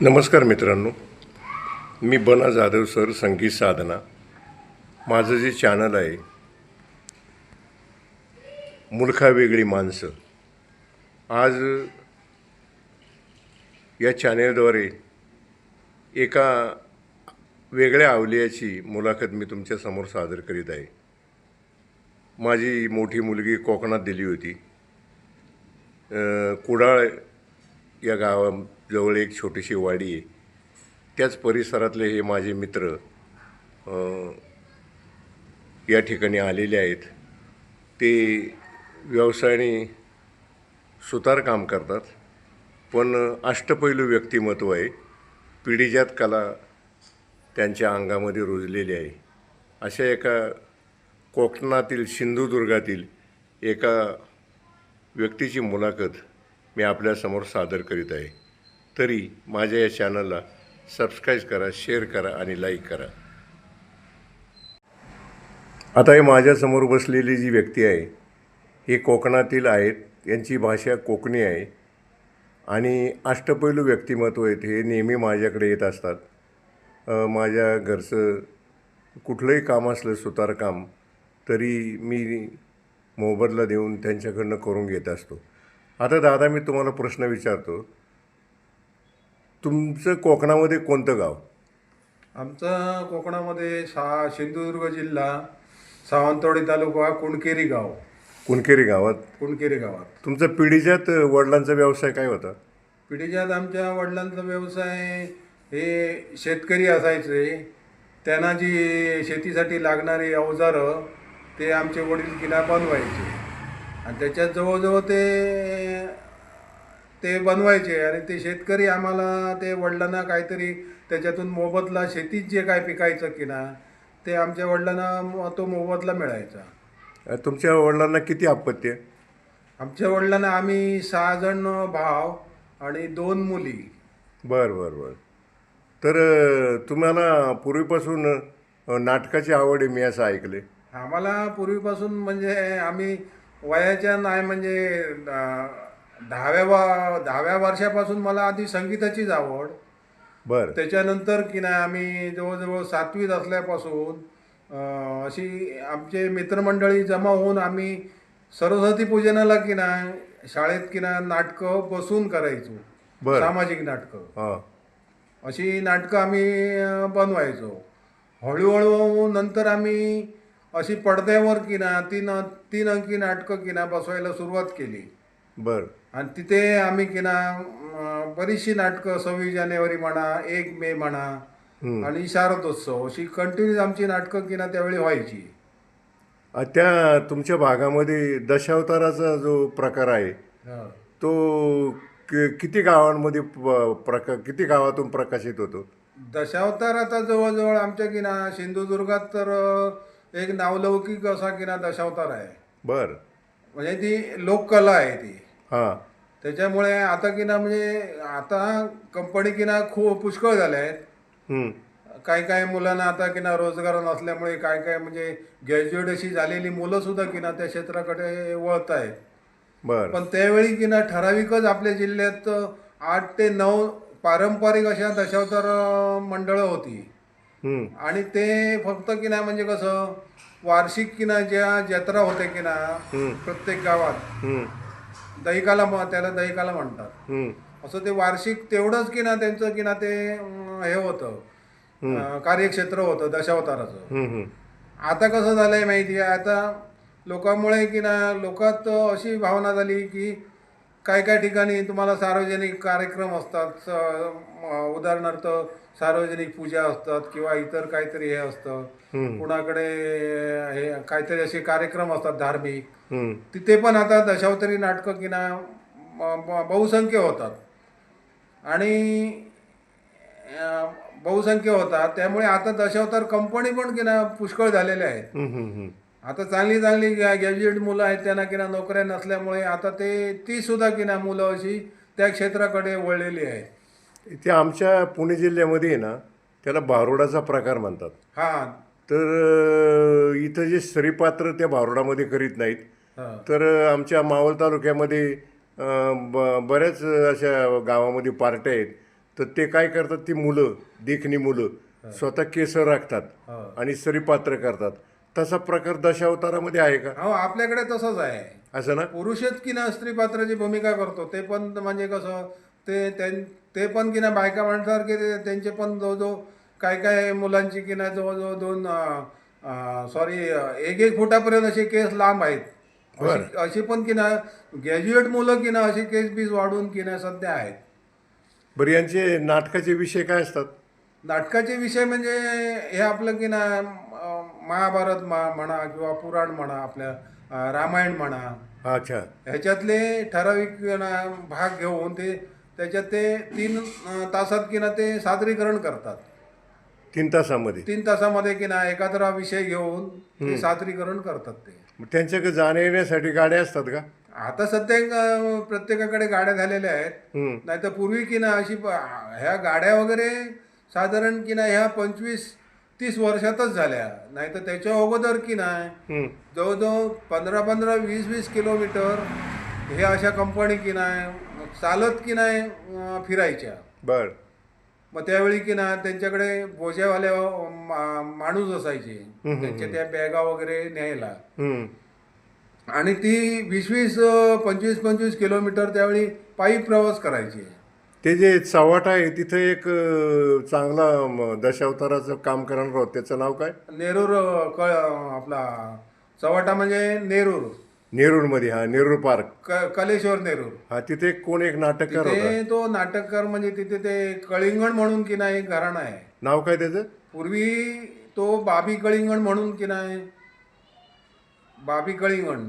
नमस्कार मित्रांनो, मी बना जाधव सर संगीत साधना. माझं जे चॅनल आहे मूर्खा वेगळी माणसं, आज या चॅनेलद्वारे एका वेगळ्या अवलियाची मुलाखत मी तुमच्यासमोर सादर करीत आहे. माझी मोठी मुलगी कोकणात दिली होती. कुडाळ या गावाजवळ एक छोटीशी वाडी आहे. त्याच परिसरातले हे माझे मित्र या ठिकाणी आलेले आहेत. ते व्यवसायाने सुतार काम करतात, पण अष्टपैलू व्यक्तिमत्व आहे. पिढीजात कला त्यांच्या अंगामध्ये रुजलेली आहे. अशा एका कोकणातील सिंधुदुर्गातील एका व्यक्तीची मुलाखत मी आपल्यासमोर सादर करीत आहे. तरी माझ्या या चॅनलला सबस्क्राईब करा, शेअर करा आणि लाईक करा. आता हे माझ्यासमोर बसलेली जी व्यक्ती आहे हे कोकणातील आहेत. यांची भाषा कोकणी आहे आणि अष्टपैलू व्यक्तिमत्व आहेत. हे नेहमी माझ्याकडे येत असतात. माझ्या घरचं कुठलंही काम असलं सुतारकाम तरी मी मोबदला देऊन त्यांच्याकडनं करून घेत असतो. आता दादा, मी तुम्हाला प्रश्न विचारतो, तुमचं कोकणामध्ये कोणतं गाव? आमचं कोकणामध्ये सिंधुदुर्ग जिल्हा, सावंतवाडी तालुका, कुणकेरी गाव. कुणकेरी गावात. कुणकेरी गावात. तुमचा पिढीजात वडिलांचा व्यवसाय काय होता? पिढीजात आमच्या वडिलांचा व्यवसाय हे शेतकरी असायचे. त्यांना जी शेतीसाठी लागणारी अवजारं ते आमचे वडील किना बनवायचे आणि त्याच्यात जवळजवळ ते बनवायचे आणि ते शेतकरी आम्हाला ते वडिलांना काहीतरी त्याच्यातून मोबदला, शेतीत जे काय पिकायचं किना ते आमच्या वडिलांना तो मोबदला मिळायचा. तुमच्या वडिलांना किती अपत्य? आमच्या वडिलांना आम्ही 6 जण भाव आणि 2 मुली. बरं बरं बरं. तर तुम्हाला पूर्वीपासून नाटकाची आवड आहे मी असं ऐकले. आम्हाला पूर्वीपासून म्हणजे आम्ही वयाच्या नाही म्हणजे 10व्या वर्षापासून मला आधी संगीताचीच आवड. बरं. त्याच्यानंतर की नाही आम्ही जवळजवळ 7वीत असल्यापासून अशी आमचे मित्रमंडळी जमा होऊन आम्ही सरस्वती पूजनाला की नाही शाळेत की नाही नाटकं बसून करायचो. बरं. सामाजिक नाटकं. हां. अशी नाटकं आम्ही बनवायचो. हळूहळू नंतर आम्ही अशी पडद्यावर की ना तीन अंकी नाटकं की ना बसवायला सुरुवात केली. बरं. आणि तिथे आम्ही की ना बरीचशी नाटकं 26 जानेवारी म्हणा, 1 मे म्हणा आणि शारदोत्सव अशी कंटिन्यूज आमची नाटकं की ना त्यावेळी व्हायची. त्या तुमच्या भागामध्ये दशावताराचा जो प्रकार आहे तो किती गावांमध्ये किती गावातून प्रकाशित होतो? दशावतार आता जवळजवळ आमच्या की ना सिंधुदुर्गात तर एक नावलौकिक असा की ना दशावतार आहे. बरं. म्हणजे ती लोककला आहे ती. हां. त्याच्यामुळे आता की ना म्हणजे आता कंपनी की ना खूप पुष्कळ झाल्या आहेत. काही मुलांना आता की ना रोजगार नसल्यामुळे काय म्हणजे ग्रॅज्युएट अशी झालेली मुलं सुद्धा की ना त्या क्षेत्राकडे वळत आहेत. बरं. पण त्यावेळी की ना ठराविकच आपल्या जिल्ह्यात 8 ते 9 पारंपरिक अशा दशावतार मंडळं होती. आणि ते फक्त की ना म्हणजे कसं वार्षिक की ना ज्या जत्रा होते की ना प्रत्येक गावात त्याला दहिकाला म्हणतात. असं ते वार्षिक तेवढंच की ना त्यांचं की ना ते हे होतं, कार्यक्षेत्र होतं दशावताराचं. आता कसं झालंय माहिती आहे, आता लोकांमुळे की ना लोकात अशी भावना झाली की काय ठिकाणी तुम्हाला सार्वजनिक कार्यक्रम असतात, उदाहरणार्थ सार्वजनिक पूजा असतात किंवा इतर काहीतरी हे असतं, कुणाकडे हे काहीतरी असे कार्यक्रम असतात धार्मिक, तिथे पण आता दशावतारी नाटकं की ना बहुसंख्य होतात आणि बहुसंख्य होतात. त्यामुळे आता दशावतार कंपनी पण की ना पुष्कळ झालेल्या आहेत. आता चांगली ग्रॅज्युएट मुलं आहेत, त्यांना की ना नोकऱ्या नसल्यामुळे आता ती सुद्धा की ना मुलं अशी त्या क्षेत्राकडे वळलेली आहेत. ते आमच्या पुणे जिल्ह्यामध्ये आहे ना त्याला भारुडाचा प्रकार म्हणतात. हां. तर इथं जे श्रीपात्र त्या भारुडामध्ये करीत नाहीत. तर आमच्या मावळ तालुक्यामध्ये बऱ्याच अशा गावामध्ये पार्ट्या आहेत तर ते काय करतात, ती मुलं देखणी मुलं स्वतः केस राखतात आणि सरीपात्र करतात. तसा प्रकार दशावतारामध्ये आहे का? हो, आपल्याकडे तसंच आहे. असं ना? पुरुषच की ना स्त्री पात्राची भूमिका करतो, ते पण म्हणजे कसं ते पण की ना बायका माणसासारखे त्यांचे पण जवळजवळ काय काय मुलांची की ना जवळजवळ सॉरी 1-1 फुटापर्यंत असे केस लांब आहेत. बरं. अशी पण की ना ग्रॅज्युएट मुलं की ना अशी केस बीस वाढून की ना सध्या आहेत. बरं, यांचे नाटकाचे विषय काय असतात? नाटकाचे विषय म्हणजे हे आपलं की ना महाभारत म्हणा किंवा पुराण म्हणा, आपल्या रामायण म्हणा, अच्छा. ह्याच्यातले ठराविक ना भाग घेऊन त्याच्यात ते 3 तासात की ना ते सादरीकरण करतात. 3 तासामध्ये? 3 तासामध्ये की ना एखादा विषय घेऊन ते सादरीकरण करतात ते. मग त्यांच्याकडे जाण्या येण्यासाठी गाड्या असतात का? आता सध्या प्रत्येकाकडे गाड्या झालेल्या आहेत. नाही तर पूर्वी की ना ह्या गाड्या वगैरे साधारण की ना ह्या 25-30 वर्षातच झाल्या. नाही तर त्याच्या अगोदर की नाही जवळजवळ 15-15, 20-20 किलोमीटर हे अशा कंपनी की नाही चालत की नाही फिरायच्या. बर. मग त्यावेळी की ना त्यांच्याकडे बोज्यावाले माणूस असायचे, त्यांच्या त्या बॅगा वगैरे न्यायला. आणि ती 20-20, 25-25 किलोमीटर त्यावेळी पायी प्रवास करायची. ते जे चव्हाट आहे तिथं एक चांगला दशावताराचं काम करणार होत, त्याचं नाव काय? नेरूर आपला चव्हाटा म्हणजे नेरूरमध्ये. हा, नेरूर पार्क. कलेश्वर नेरूर. हा, तिथे कोण एक नाटककार होता. तिथे तो नाटककार म्हणजे तिथे ते कलिंगण म्हणून की नाही एक घराणं आहे. नाव काय त्याचं? पूर्वी तो बाबी कलिंगण म्हणून की नाही, बाबी कलिंगण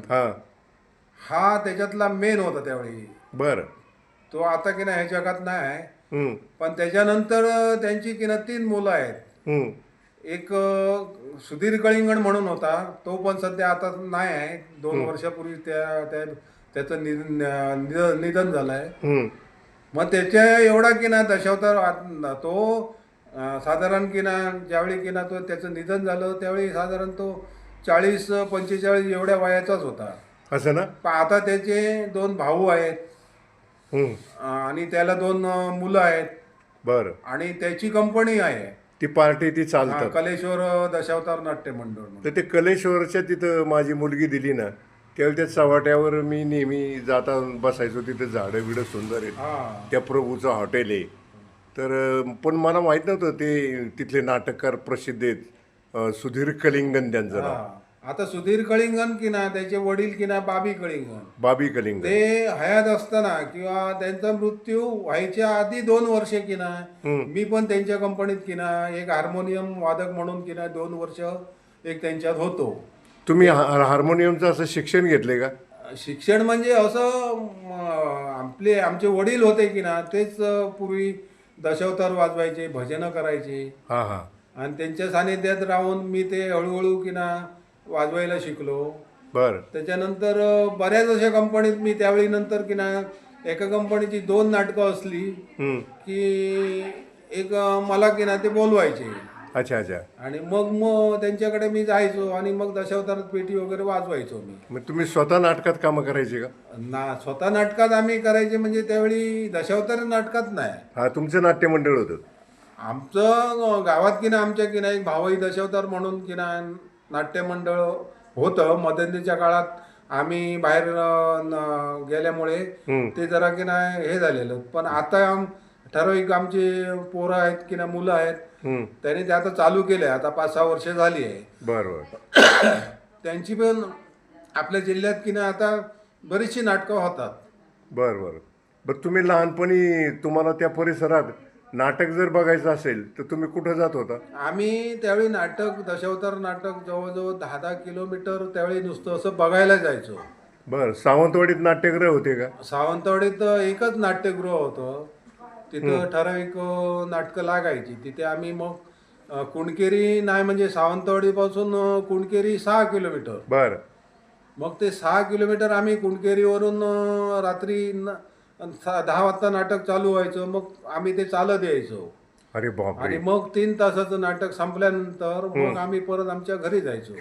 हा त्याच्यातला मेन होता त्यावेळी. बर. तो आता की नाही ह्या जगात नाही आहे. पण त्याच्यानंतर त्यांची की ना 3 मुलं आहेत. एक सुधीर कलिंगण म्हणून होता, तो पण सध्या आता नाही आहे. 2 वर्षापूर्वी त्याचं निधन झालं आहे. मग त्याच्या एवढा की ना दशावतार तो साधारण की ना ज्यावेळी की ना त्याचं निधन झालं त्यावेळी साधारण तो 40-45 एवढ्या वयाचाच होता. असं ना? पण आता त्याचे 2 भाऊ आहेत आणि त्याला 2 मुलं आहेत. बर. आणि त्याची कंपनी आहे, ती पार्टी ती चालतात. कलेश्वर दशावतार नाट्य मंडळ म्हणून. तर ते कलेश्वरच्या तिथं माझी मुलगी दिली ना, त्यावेळी त्या चव्हाट्यावर मी नेहमी जाता बसायचो. तिथं झाडं बिडं सुंदर आहेत, त्या प्रभूचं हॉटेल आहे. तर पण मला माहीत नव्हतं ते तिथले नाटककार प्रसिद्ध आहेत. सुधीर कलिंगण त्यांचं नाव. आता सुधीर कलिंगण की ना त्याचे वडील की ना बाबी कलिंगण ते हयात असताना किंवा त्यांचा मृत्यू व्हायच्या आधी 2 वर्षे की ना मी पण त्यांच्या कंपनीत की ना एक हार्मोनियम वादक म्हणून की ना 2 वर्ष एक त्यांच्यात होतो. तुम्ही हार्मोनियमचं असं शिक्षण घेतले का? शिक्षण म्हणजे असं आमचे वडील होते की ना तेच पूर्वी दशावतार वाजवायचे, भजनं करायचे. आणि त्यांच्या सानिध्यात राहून मी ते हळूहळू की ना वाजवायला शिकलो. बर. त्याच्यानंतर बऱ्याच अशा कंपनीत मी त्यावेळी नंतर की ना एका कंपनीची 2 नाटकं असली की एक मला की ना ते बोलवायचे. अच्छा. आणि मग त्यांच्याकडे मी जायचो आणि मग दशावतारात पेटी वगैरे वाजवायचो मी. मग तुम्ही स्वतः नाटकात कामं करायचे का? स्वतः नाटकात आम्ही करायचे म्हणजे त्यावेळी दशावतार नाटकात नाही. हा, तुमचं नाट्य मंडळ होतं? आमचं गावात की ना आमच्या की ना एक भावई दशावतार म्हणून की ना नाट्य मंडळ होतं. मध्यंतरीच्या काळात आम्ही बाहेर गेल्यामुळे ते जरा की ना हे झालेलं. पण आता ठराविक आमची पोरं आहेत की ना मुलं आहेत, त्यांनी ते आता चालू केले. आता 5-6 वर्ष झाली आहे. बरोबर. त्यांची पण आपल्या जिल्ह्यात की ना आता बरीचशी नाटकं होतात. बरं. तुम्ही लहानपणी तुम्हाला त्या परिसरात नाटक जर बघायचं असेल तर तुम्ही कुठं जात होता? आम्ही त्यावेळी दशावतार नाटक जवळजवळ 10-10 किलोमीटर त्यावेळी नुसतं असं बघायला जायचो. बरं. सावंतवाडीत नाट्यगृह होते का? सावंतवाडीत एकच नाट्यगृह होतं. तिथं ठराविक नाटकं लागायची. तिथे आम्ही मग कुणकेरी नाही म्हणजे सावंतवाडीपासून कुणकेरी 6 किलोमीटर. बरं. मग ते 6 किलोमीटर आम्ही कुणकेरीवरून रात्री 10 वाजता नाटक चालू व्हायचं. मग आम्ही ते चालत यायचो. अरे बाप. आणि मग 3 तासाचं नाटक संपल्यानंतर मग आम्ही परत आमच्या घरी जायचो.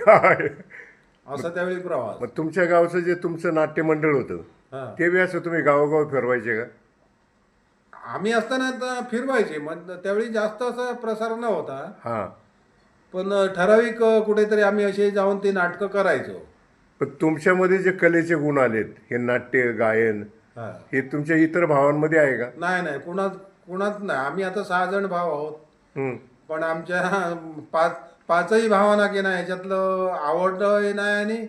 असा त्यावेळी प्रवास. मग तुमच्या गावचं जे तुमचं नाट्य मंडळ होतं ते बी असं तुम्ही गावोगाव फिरवायचे का? आम्ही असताना तर फिरवायचे मग त्यावेळी जास्त असा प्रसार नव्हता. हां. पण ठराविक कुठेतरी आम्ही असे जाऊन ते नाटकं करायचो. पण तुमच्यामध्ये जे कलेचे गुण आलेत, हे नाट्य, गायन, हा. हे तुमच्या इतर भावांमध्ये आहे का? नाही नाही, कुणाच नाही. आम्ही आता 6 जण भाव आहोत. हं. पण आमच्या पाच पाचही भावांना की नाही ह्याच्यातलं आवडलंही नाही आणि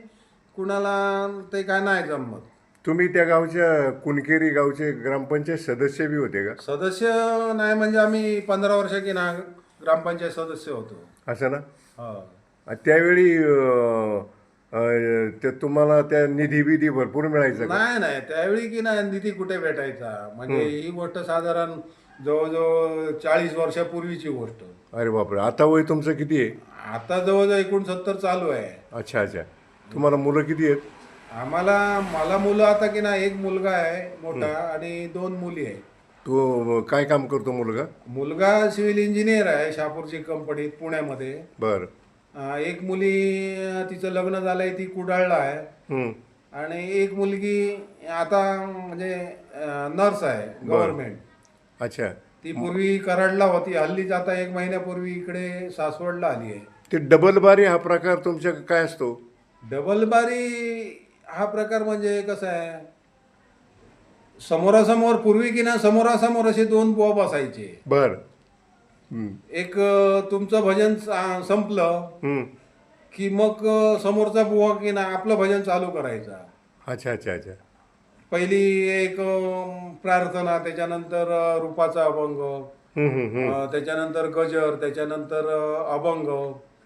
कुणाला ते काय नाही जमत. तुम्ही त्या गावच्या कुणकेरी गावचे ग्रामपंचायत सदस्य बी होते का? सदस्य नाही म्हणजे आम्ही 15 वर्ष की ना ग्रामपंचायत सदस्य होतो. असं ना? हा. त्यावेळी ते तुम्हाला त्या निधी बिधी भरपूर मिळायचा का? नाही नाही, त्यावेळी की नाही निधी कुठे भेटायचा. म्हणजे ही गोष्ट साधारण जवळजवळ 40 वर्षापूर्वीची गोष्ट. अरे बापरे, आता वय तुमचं किती आहे? आता जवळजवळ 69 चालू आहे. अच्छा अच्छा. तुम्हाला मुलं किती आहेत? मला मुलं आता की नाही, एक मुलगा आहे मोठा आणि 2 मुली आहे. तो काय काम करतो मुलगा? मुलगा सिव्हिल इंजिनियर आहे शहापूरची कंपनीत पुण्यामध्ये. बरं. एक मुली तिचं लग्न झालंय, ती कुडाळला आहे. हं. आणि एक मुलगी आता म्हणजे नर्स आहे गव्हर्नमेंट. अच्छा. ती पूर्वी कराडला होती, हल्लीच आता 1 महिन्यापूर्वी इकडे सासवडला आली आहे. ते डबल बारी हा प्रकार तुमच्या काय असतो? डबल बारी हा प्रकार म्हणजे कसं आहे, समोरासमोर पूर्वी की ना समोरासमोर असे 2 बुवा बसायचे. बर. हं. एक तुमचं भजन संपलं हं. की मग समोरचा बुवा की ना आपलं भजन चालू करायचा. अच्छा अच्छा अच्छा. पहिली एक प्रार्थना, त्याच्यानंतर रूपाचा अभंग, हं हं हं. त्याच्यानंतर गजर, त्याच्यानंतर अभंग,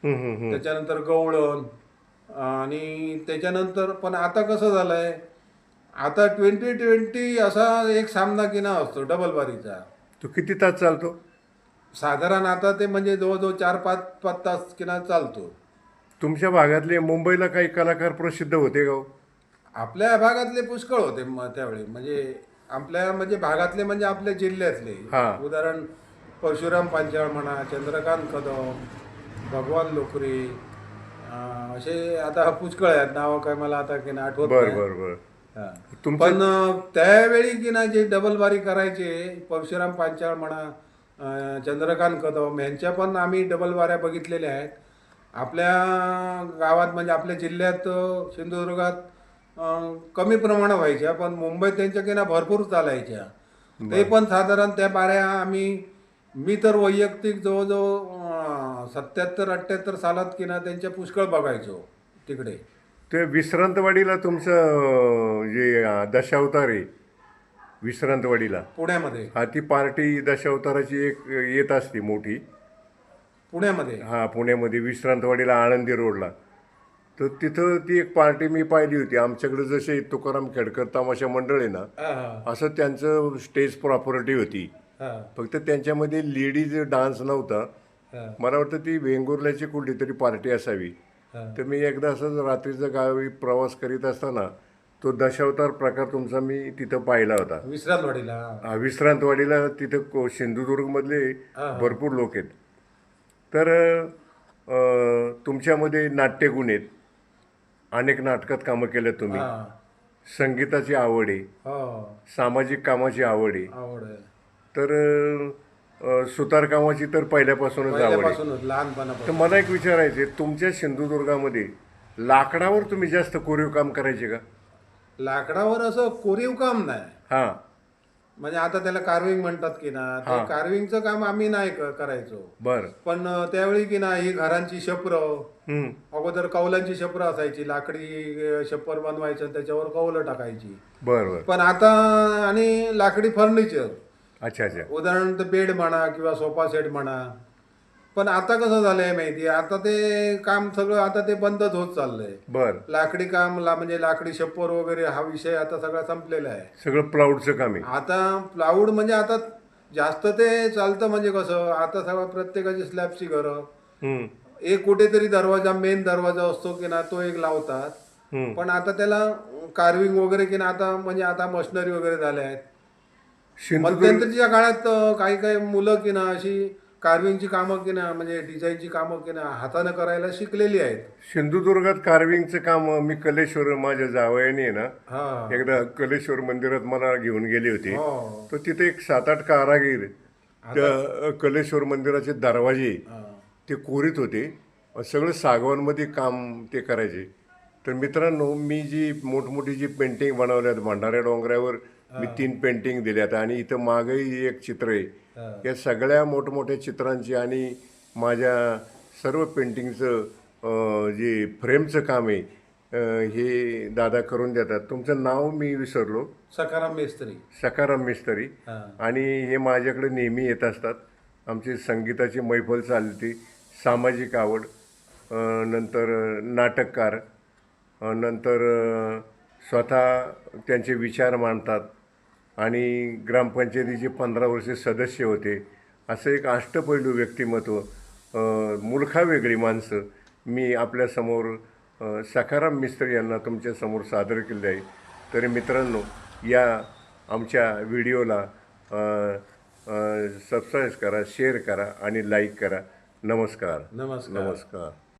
हं हं हं. त्याच्यानंतर गवळण, आणि त्याच्यानंतर पण आता कसं झालंय, आता 20-20 असा एक सामना किना असतो डबल बारीचा. तो किती तास चालतो? साधारण आता ते म्हणजे जवळजवळ 4-5 तास किना चालतो. तुमच्या भागातले मुंबईला काही कलाकार प्रसिद्ध होते का हो? आपल्या भागातले पुष्कळ होते त्यावेळी. म्हणजे आपल्या म्हणजे भागातले म्हणजे आपल्या जिल्ह्यातले. हा. उदाहरण परशुराम पांचाळ म्हणा, चंद्रकांत कदम, भगवान लोकरे, असे आता पुष्कळ आहेत. नावं काय मला आता की ना आठवत बर नाही. बर बर. हा. तुमचं पण त्यावेळी की ना जे डबल बारी करायचे, परशुराम पांचाळ म्हणा, चंद्रकांत कदम यांच्या पण आम्ही डबल बाऱ्या बघितलेल्या आहेत. आपल्या गावात म्हणजे आपल्या जिल्ह्यात सिंधुदुर्गात कमी प्रमाणात व्हायच्या, पण मुंबईत त्यांच्या की ना भरपूर चालायच्या. ते पण साधारण त्या बाऱ्या मी तर वैयक्तिक जवळजवळ 77-78 सालात की ना त्यांच्या पुष्कळ बघायचो तिकडे. ते विश्रांतवाडीला तुमचं जे दशावतार आहे विश्रांतवाडीला, पुण्यामध्ये हा ती पार्टी दशावताराची एक येत असते मोठी. पुण्यामध्ये हा, पुण्यामध्ये विश्रांतवाडीला आळंदी रोडला. तर तिथं ती एक पार्टी मी पाहिली होती. आमच्याकडे जसे तुकाराम खेडकर तमाशा मंडळ आहे ना, हा हा असं त्यांचं स्टेज प्रॉपर्टी होती. हा फक्त त्यांच्यामध्ये लेडीज डान्स नव्हता. हा मला वाटतं ती वेंगुर्ल्याची कुठलीतरी पार्टी असावी. हा. तर मी एकदा असंच रात्रीचं गावी प्रवास करीत असताना तो दशावतार प्रकार तुमचा मी तिथं पाहिला होता. विश्रांतवाडीला. विश्रांतवाडीला तिथं सिंधुदुर्गमधले हा. भरपूर लोक आहेत. तर तुमच्यामध्ये नाट्यगुण आहेत. अनेक नाटकात कामं केलं तुम्ही. हा. संगीताची आवड आहे. हो, सामाजिक कामाची आवड आहे. आवड आहे. तर सुतारकामाची तर पहिल्यापासूनच आवड आहे. पहिल्यापासूनच तर लहानपणापासून. मला एक विचारायचं आहे, तुमच्या सिंधुदुर्गामध्ये लाकडावर तुम्ही जास्त कोरीव काम करायचे का? लाकडावर असं कोरीव काम नाही. हां. म्हणजे आता त्याला कार्विंग म्हणतात की ना, ते हा. कार्विंगचं काम आम्ही नाही करायचो. बरं. पण त्यावेळी की ना ही घरांची छपरं, हं. अगोदर कौलांची छपरं असायची, लाकडी छप्पर बनवायचं, त्याच्यावर कौलं टाकायची. बरं बरं. पण आता आणि लाकडी फर्निचर, अच्छा अच्छा. उदाहरणार्थ बेड म्हणा किंवा सोफा सेट म्हणा. पण आता कसं झालंय माहिती, आता ते काम सगळं आता ते बंदच होत चाललंय. बरं. लाकडी काम म्हणजे लाकडी छप्पर वगैरे हा विषय आता सगळा संपलेला आहे. सगळं प्लाऊडचं काम आहे. आता प्लाऊड म्हणजे आता जास्त ते चालतं. म्हणजे कसं आता सगळं प्रत्येकाची स्लॅबची घरं, हं. एक कुठेतरी दरवाजा, मेन दरवाजा असतो की ना, तो एक लावतात. हं. पण आता त्याला कार्विंग वगैरे की ना आता म्हणजे आता मशिनरी वगैरे झाल्या आहेत. सिंधुदुर्ग मध्यंतरीच्या काळात काही काही मुलं की ना अशी कार्विंगची कामं की ना म्हणजे डिझाईनची कामं की ना हातानं करायला शिकलेली आहेत. सिंधुदुर्गात कार्विंगचं काम मी कलेश्वर माझ्या जावयाने आहे ना हा. एकदा कलेश्वर मंदिरात मला घेऊन गेले होते. हो. तर तिथे एक 7-8 कारागीर आता त्या कलेश्वर मंदिराचे दरवाजे हा. ते कोरीत होते. सगळं सागवानमध्ये काम ते करायचे. तर मित्रांनो, मी जी मोठमोठी जी पेंटिंग बनवल्यात भंडाऱ्या डोंगरावर मी 3 पेंटिंग दिल्यात आणि इथं मागही एक चित्र आहे. हा. या सगळ्या मोठमोठ्या चित्रांची आणि माझ्या सर्व पेंटिंगचं जे फ्रेमचं काम आहे हे दादा करून देतात. तुमचं नाव मी विसरलो. सखाराम मेस्त्री. सखाराम मिस्त्री. हा. आणि हे माझ्याकडे नेहमी येत असतात. आमची संगीताची मैफल चालते, सामाजिक आवड, नंतर नाटककार, नंतर स्वतः त्यांचे विचार मांडतात आणि ग्रामपंचायतीचे 15 वर्षे सदस्य होते. असं एक अष्टपैलू व्यक्तिमत्व, मुलखावेगळी माणसं मी आपल्यासमोर सखाराम मिस्त्री यांना तुमच्यासमोर सादर केले आहे. तरी मित्रांनो, या आमच्या व्हिडिओला सबस्क्राईब करा, शेअर करा आणि लाईक करा. नमस्कार. नमस्कार. नमस्कार.